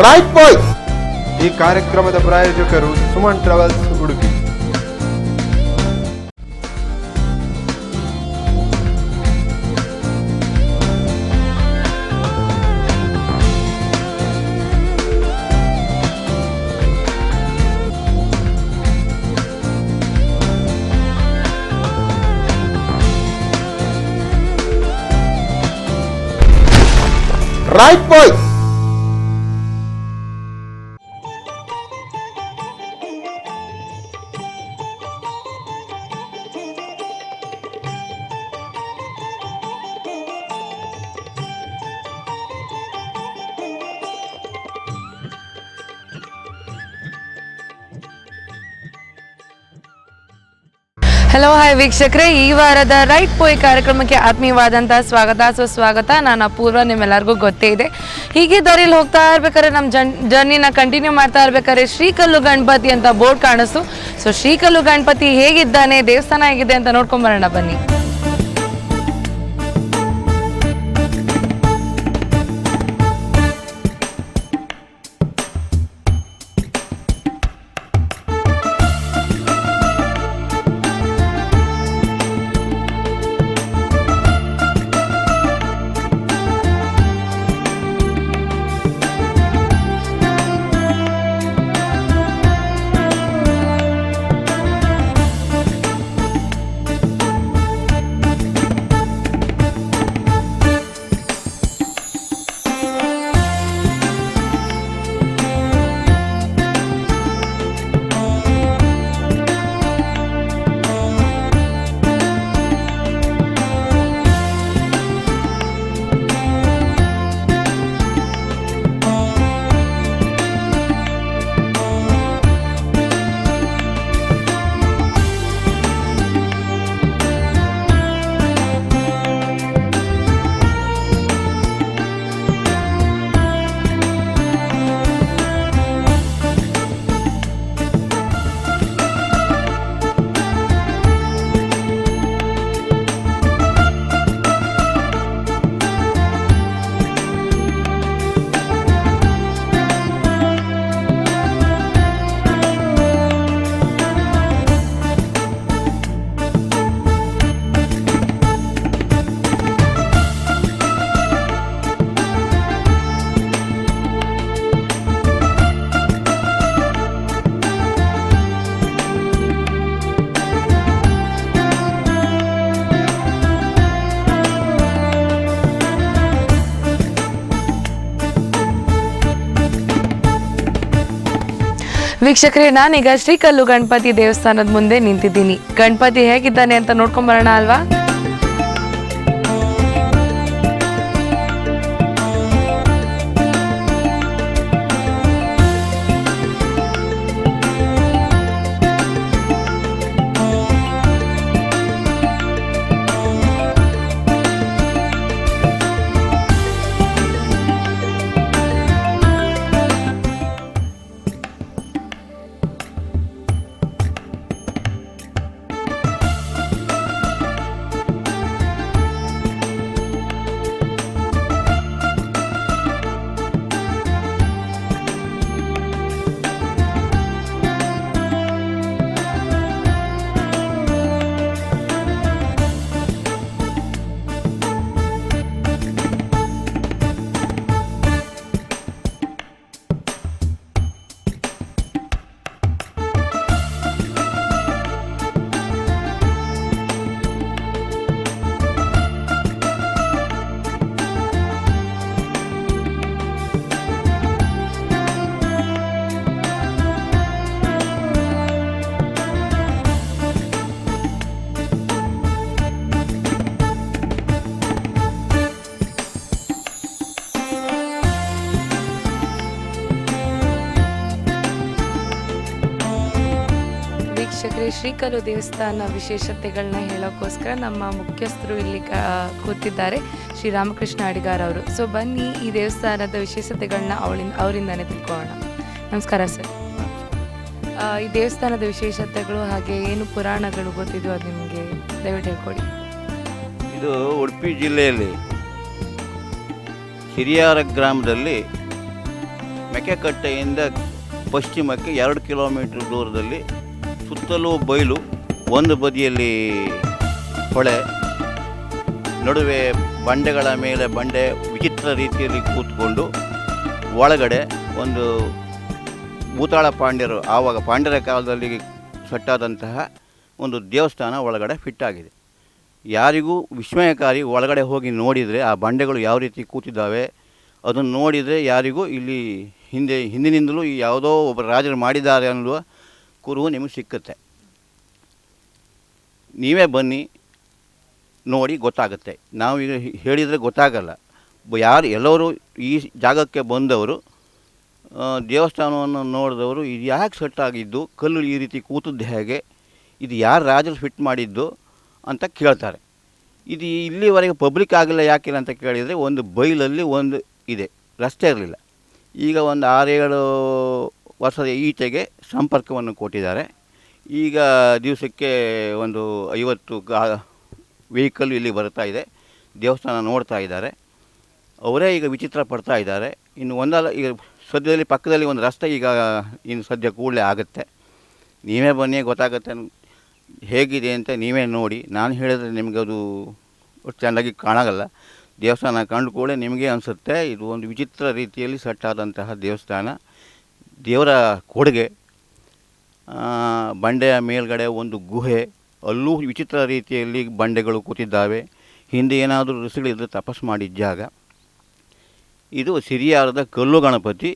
Right bye. ಈ ಕಾರ್ಯಕ್ರಮದ ಪ್ರಾಯೋಜಕರು Suman travels Udupi. Right bye. Hello hi ವೀಕ್ಷಕರೇ, ಈ ವಾರದ ರೈಟ್ ಬಾಯ್ ಕಾರ್ಯಕ್ರಮಕ್ಕೆ ಆತ್ಮೀಯವಾದಂಥ ಸ್ವಾಗತ ಸುಸ್ವಾಗತ. ನಾನು ಅಪೂರ್ವ, ನಿಮ್ಮೆಲ್ಲರಿಗೂ ಗೊತ್ತೇ ಇದೆ. ಹೀಗೆ ದಾರಿಯಲ್ಲಿ ಹೋಗ್ತಾ ಇರ್ಬೇಕಾದ್ರೆ ನಮ್ಮ ಜರ್ನಿನ ಕಂಟಿನ್ಯೂ ಮಾಡ್ತಾ ಇರ್ಬೇಕಾದ್ರೆ ಶ್ರೀಕಲ್ಲು ಗಣಪತಿ ಅಂತ ಬೋರ್ಡ್ ಕಾಣಿಸ್ತು. ಸೊ ಶ್ರೀಕಲ್ಲು ಗಣಪತಿ ಹೇಗಿದ್ದಾನೆ, ದೇವಸ್ಥಾನ ಹೇಗಿದೆ ಅಂತ ನೋಡ್ಕೊಂಬರೋಣ ಬನ್ನಿ. ವೀಕ್ಷಕರೇ, ನಾನೀಗ ಶ್ರೀಕಲ್ಲು ಗಣಪತಿ ದೇವಸ್ಥಾನದ ಮುಂದೆ ನಿಂತಿದ್ದೀನಿ. ಗಣಪತಿ ಹೇಗಿದ್ದಾನೆ ಅಂತ ನೋಡ್ಕೊಂಬರೋಣ ಅಲ್ವಾ? ವೀಕ್ಷಕರೇ, ಶ್ರೀಕಲ್ಲು ದೇವಸ್ಥಾನ ವಿಶೇಷತೆಗಳನ್ನ ಹೇಳೋಕ್ಕೋಸ್ಕರ ನಮ್ಮ ಮುಖ್ಯಸ್ಥರು ಇಲ್ಲಿ ಕೂತಿದ್ದಾರೆ, ಶ್ರೀ ರಾಮಕೃಷ್ಣ ಅಡಿಗಾರ್ ಅವರು. ಸೊ ಬನ್ನಿ ಈ ದೇವಸ್ಥಾನದ ವಿಶೇಷತೆಗಳನ್ನ ಅವರಿಂದಾನೇ ತಿಳ್ಕೊಳ್ಳೋಣ. ನಮಸ್ಕಾರ ಸರ್. ಈ ದೇವಸ್ಥಾನದ ವಿಶೇಷತೆಗಳು ಹಾಗೆ ಏನು ಪುರಾಣಗಳು ಗೊತ್ತಿದ್ದು ಅದು ನಿಮಗೆ ದಯವಿಟ್ಟು ಹೇಳ್ಕೊಡಿ. ಇದು ಉಡುಪಿ ಜಿಲ್ಲೆಯಲ್ಲಿ ಹಿರಿಯಾರ ಗ್ರಾಮದಲ್ಲಿ ಮೆಕೆಕಟ್ಟೆಯಿಂದ ಪಶ್ಚಿಮಕ್ಕೆ 2 ಕಿಲೋಮೀಟರ್ ದೂರದಲ್ಲಿ ಸುತ್ತಲೂ ಬಯಲು, ಒಂದು ಬದಿಯಲ್ಲಿ ಹೊಳೆ, ನಡುವೆ ಬಂಡೆಗಳ ಮೇಲೆ ಬಂಡೆ ವಿಚಿತ್ರ ರೀತಿಯಲ್ಲಿ ಕೂತ್ಕೊಂಡು ಒಳಗಡೆ ಒಂದು ಭೂತಾಳ ಪಾಂಡ್ಯರು ಆವಾಗ ಪಾಂಡ್ಯರ ಕಾಲದಲ್ಲಿ ಸಟ್ಟಾದಂತಹ ಒಂದು ದೇವಸ್ಥಾನ ಒಳಗಡೆ ಫಿಟ್ಟಾಗಿದೆ. ಯಾರಿಗೂ ವಿಸ್ಮಯಕಾರಿ. ಒಳಗಡೆ ಹೋಗಿ ನೋಡಿದರೆ ಆ ಬಂಡೆಗಳು ಯಾವ ರೀತಿ ಕೂತಿದ್ದಾವೆ ಅದನ್ನು ನೋಡಿದರೆ ಯಾರಿಗೂ ಇಲ್ಲಿ ಹಿಂದಿನಿಂದಲೂ ಯಾವುದೋ ಒಬ್ಬ ರಾಜರು ಮಾಡಿದ್ದಾರೆ ಅನ್ನುವ ಕುರುಹು ನಿಮಗೆ ಸಿಕ್ಕುತ್ತೆ. ನೀವೇ ಬನ್ನಿ, ನೋಡಿ ಗೊತ್ತಾಗುತ್ತೆ. ನಾವು ಈಗ ಹೇಳಿದರೆ ಗೊತ್ತಾಗಲ್ಲ. ಎಲ್ಲರೂ ಈ ಜಾಗಕ್ಕೆ ಬಂದವರು ದೇವಸ್ಥಾನವನ್ನು ನೋಡಿದವರು ಇದು ಯಾಕೆ ಸೆಟ್ಟಾಗಿದ್ದು, ಕಲ್ಲು ಈ ರೀತಿ ಕೂತದ್ದು ಹೇಗೆ, ಇದು ಯಾರು ರಾಜರು ಫಿಟ್ ಮಾಡಿದ್ದು ಅಂತ ಕೇಳ್ತಾರೆ. ಇದು ಇಲ್ಲಿವರೆಗೆ ಪಬ್ಲಿಕ್ ಆಗಿಲ್ಲ, ಯಾಕಿಲ್ಲ ಅಂತ ಕೇಳಿದರೆ ಒಂದು ಬೈಲಲ್ಲಿ ಒಂದು ಇದೆ, ರಸ್ತೆ ಇರಲಿಲ್ಲ. ಈಗ ಒಂದು 6-7 ವರ್ಷದ ಈಚೆಗೆ ಸಂಪರ್ಕವನ್ನು ಕೊಟ್ಟಿದ್ದಾರೆ. ಈಗ ದಿವಸಕ್ಕೆ ಒಂದು 50 ವೆಹಿಕಲ್ ಇಲ್ಲಿ ಬರ್ತಾ ಇದೆ, ದೇವಸ್ಥಾನ ನೋಡ್ತಾ ಇದ್ದಾರೆ. ಅವರೇ ಈಗ ವಿಚಿತ್ರ ಪಡ್ತಾ ಇದ್ದಾರೆ. ಇನ್ನು ಒಂದಲ್ಲ, ಈಗ ಸದ್ಯದಲ್ಲಿ ಪಕ್ಕದಲ್ಲಿ ಒಂದು ರಸ್ತೆ ಈಗ ಇನ್ನು ಸದ್ಯ ಕೂಡಲೇ ಆಗುತ್ತೆ. ನೀವೇ ಬನ್ನಿ, ಗೊತ್ತಾಗುತ್ತೆ ಹೇಗಿದೆ ಅಂತ ನೀವೇ ನೋಡಿ. ನಾನು ಹೇಳಿದ್ರೆ ನಿಮಗೆ ಅದು ಚೆನ್ನಾಗಿ ಕಾಣಾಗಲ್ಲ. ದೇವಸ್ಥಾನ ಕಂಡು ಕೂಡ ನಿಮಗೆ ಅನಿಸುತ್ತೆ ಇದು ಒಂದು ವಿಚಿತ್ರ ರೀತಿಯಲ್ಲಿ ಸೆಟ್ಟಾದಂತಹ ದೇವಸ್ಥಾನ, ದೇವರ ಕೊಡುಗೆ. ಬಂಡೆಯ ಮೇಲ್ಗಡೆ ಒಂದು ಗುಹೆ, ಅಲ್ಲೂ ವಿಚಿತ್ರ ರೀತಿಯಲ್ಲಿ ಬಂಡೆಗಳು ಕೂತಿದ್ದಾವೆ. ಹಿಂದೆ ಏನಾದರೂ ಋಷಿಗಳಿದ್ರೆ ತಪಸ್ಸು ಮಾಡಿದ ಜಾಗ ಇದು. ಸಿರಿಯಾರದ ಕಲ್ಲು ಗಣಪತಿ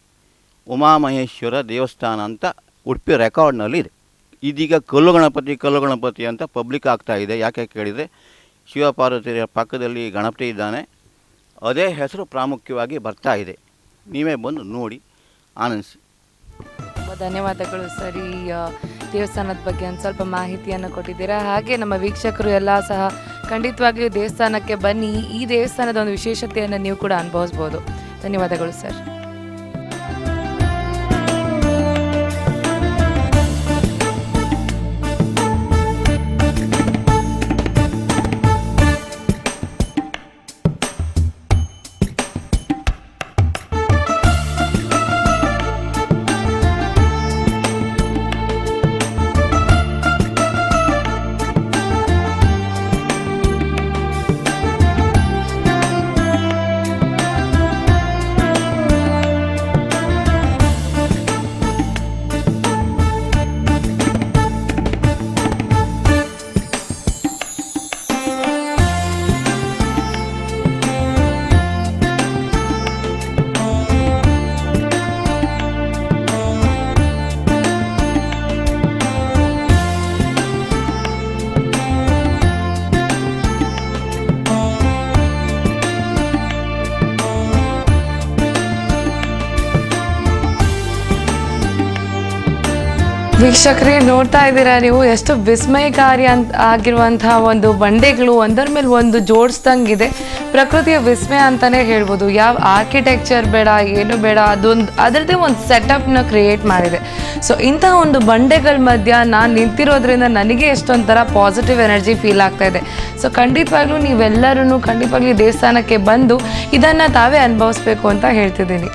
ಉಮಾಮಹೇಶ್ವರ ದೇವಸ್ಥಾನ ಅಂತ ಉಡುಪಿ ರೆಕಾರ್ಡ್ನಲ್ಲಿ ಇದೆ. ಇದೀಗ ಕಲ್ಲು ಗಣಪತಿ ಅಂತ ಪಬ್ಲಿಕ್ ಆಗ್ತಾ ಇದೆ. ಯಾಕೆ ಕೇಳಿದರೆ ಶಿವಪಾರ್ವತಿಯ ಪಕ್ಕದಲ್ಲಿ ಗಣಪತಿ ಇದ್ದಾನೆ, ಅದೇ ಹೆಸರು ಪ್ರಾಮುಖ್ಯವಾಗಿ ಬರ್ತಾ ಇದೆ. ನೀವೇ ಬಂದು ನೋಡಿ ಆನಂದಿಸಿ. ತುಂಬ ಧನ್ಯವಾದಗಳು ಸರ್. ಈ ದೇವಸ್ಥಾನದ ಬಗ್ಗೆ ಒಂದು ಸ್ವಲ್ಪ ಮಾಹಿತಿಯನ್ನು ಕೊಟ್ಟಿದ್ದೀರಾ. ಹಾಗೆ ನಮ್ಮ ವೀಕ್ಷಕರು ಎಲ್ಲ ಸಹ ಖಂಡಿತವಾಗಿಯೂ ದೇವಸ್ಥಾನಕ್ಕೆ ಬನ್ನಿ. ಈ ದೇವಸ್ಥಾನದ ಒಂದು ವಿಶೇಷತೆಯನ್ನು ನೀವು ಕೂಡ ಅನುಭವಿಸ್ಬೋದು. ಧನ್ಯವಾದಗಳು ಸರ್. ವೀಕ್ಷಕರೇ, ನೋಡ್ತಾ ಇದ್ದೀರಾ ನೀವು ಎಷ್ಟು ವಿಸ್ಮಯಕಾರಿ ಆಗಿರುವಂತಹ ಒಂದು ಬಂಡೆಗಳು ಒಂದರ ಮೇಲೆ ಒಂದು ಜೋಡಿಸ್ದಂಗಿದೆ. ಪ್ರಕೃತಿಯ ವಿಸ್ಮಯ ಅಂತಲೇ ಹೇಳ್ಬೋದು. ಯಾವ ಆರ್ಕಿಟೆಕ್ಚರ್ ಬೇಡ, ಏನು ಬೇಡ, ಅದರದ್ದೇ ಒಂದು ಸೆಟಪ್ನ ಕ್ರಿಯೇಟ್ ಮಾಡಿದೆ. ಸೊ ಇಂತಹ ಒಂದು ಬಂಡೆಗಳ ಮಧ್ಯ ನಾನು ನಿಂತಿರೋದ್ರಿಂದ ನನಗೆ ಎಷ್ಟೊಂಥರ ಪಾಸಿಟಿವ್ ಎನರ್ಜಿ ಫೀಲ್ ಆಗ್ತಾ ಇದೆ. ಸೊ ಖಂಡಿತವಾಗ್ಲೂ ನೀವೆಲ್ಲರೂ ಖಂಡಿತವಾಗ್ಲೂ ದೇವಸ್ಥಾನಕ್ಕೆ ಬಂದು ಇದನ್ನು ತಾವೇ ಅನುಭವಿಸ್ಬೇಕು ಅಂತ ಹೇಳ್ತಿದ್ದೀನಿ.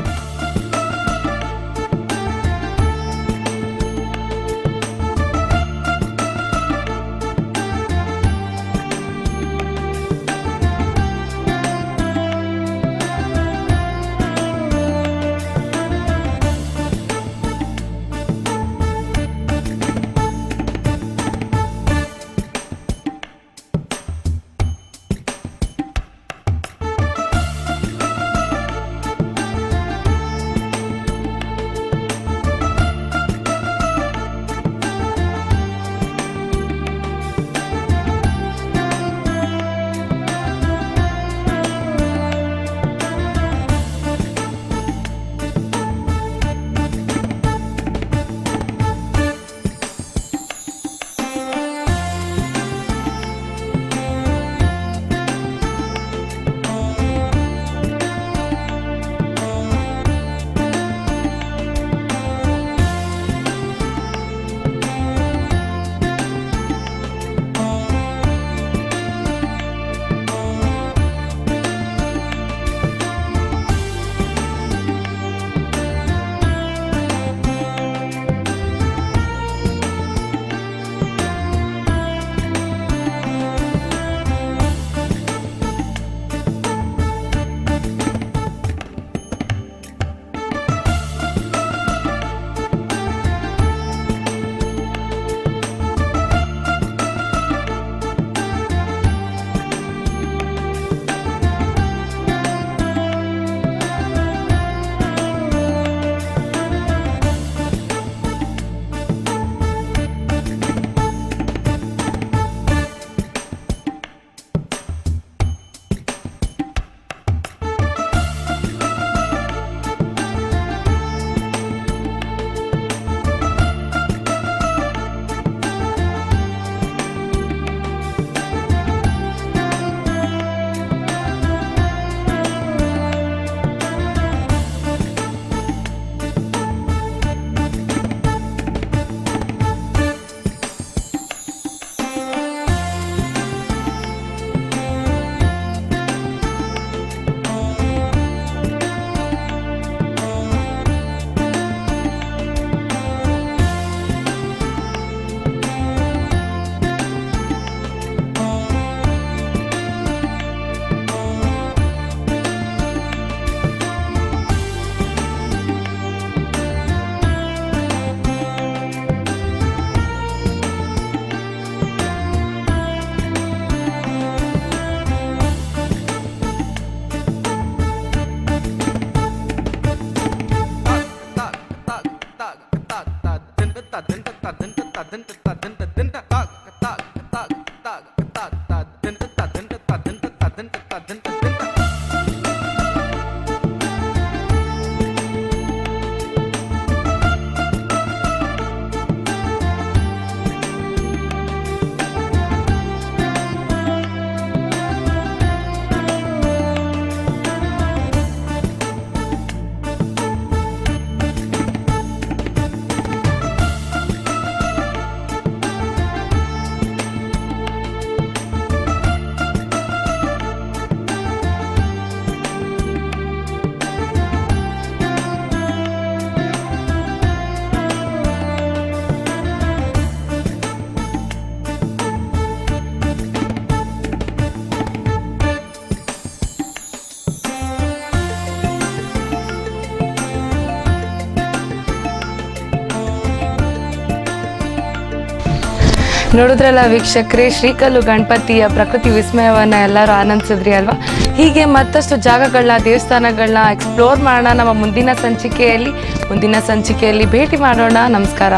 ನೋಡಿದ್ರಲ್ಲ ವೀಕ್ಷಕರೇ, ಶ್ರೀಕಲ್ಲು ಗಣಪತಿಯ ಪ್ರಕೃತಿ ವಿಸ್ಮಯವನ್ನು ಎಲ್ಲರೂ ಆನಂದಿಸಿದ್ರಿ ಅಲ್ವಾ? ಹೀಗೆ ಮತ್ತಷ್ಟು ಜಾಗಗಳನ್ನ, ದೇವಸ್ಥಾನಗಳನ್ನ ಎಕ್ಸ್ಪ್ಲೋರ್ ಮಾಡೋಣ ನಮ್ಮ ಮುಂದಿನ ಸಂಚಿಕೆಯಲ್ಲಿ ಭೇಟಿ ಮಾಡೋಣ. ನಮಸ್ಕಾರ.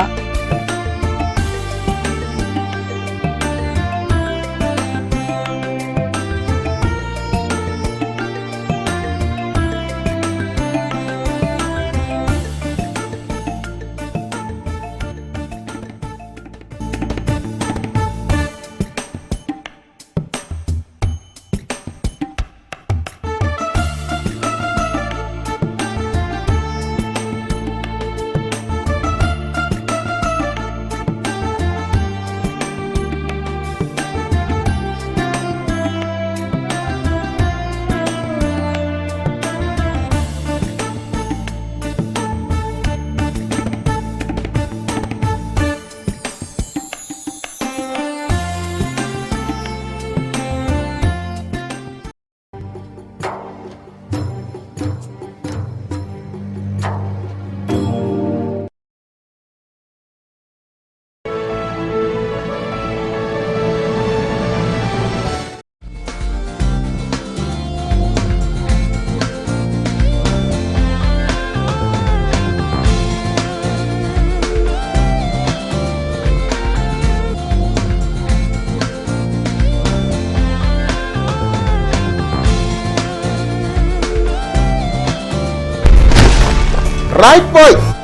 Right boys!